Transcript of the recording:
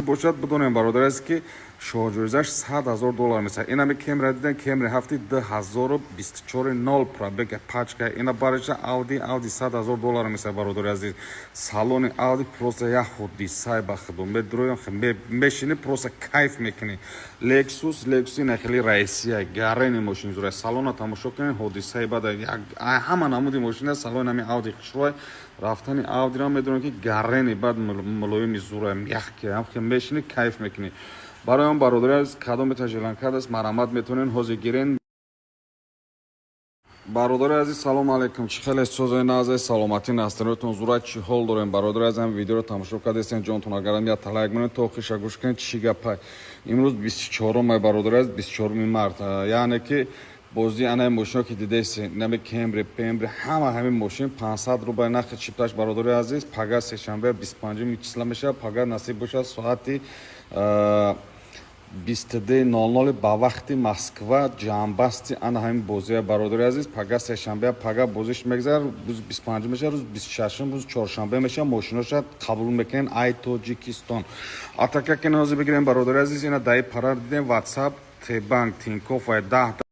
باشد بدونیم برادر است که شوجوزش $100,000 میشه. اینا می کمر دیدن کمر هفته 2024 نال پرابگ پاچ که اینا بارش آودی $100,000 میشه برادر عزیز. سالن آودی پروسه یا خودی سای بخدم به درویم خم بشینی پروسه کیف میکنی. لکسوس اینا خیلی رئیسیه گارنی ماشین زوره سالن تماشا کنین خودی سای بعد همه نمودی ماشین سالن همی آودی خشوی رفتنی آودی را میدونن که گارنی بعد ملوی زوره میخ که هم خم بشینی کیف میکنی. برای اون برادر از کدام تجربه کرد است مرامت میتونین حوزه گیرین. برادر عزیز سلام علیکم چه خیلی سوزای نازه سلامتی نستنتون زورا چی حال دارین برادر عزیزم ویدیو رو تماشا کردین جانتون اگرم یا طلاق منو تو خوش گوش کنید چی گپای امروز 24 مای برادر عزیز 24 مارت یعنی که بازی انا ماشین که دیدین نمی پمبر همین ماشین 500 روبای نخ چیپتاش برادر عزیز پگا سه شنبه 25 چسلا میشه پگا نصیب باشه ساعتی 22:00 ба вақти Москва ҷамъбасти ана ҳамин бозия бародари азиз пага сешанбе пага бозиш мегзар рӯзи 25 меша рӯзи 26 рӯзи чоршанбе меша мошиноша қабул мекунен ай тоҷикистон атака ки ҳозир бигирем бародари азиз ина даи парар дидем WhatsApp T-Bank Тинькофф 10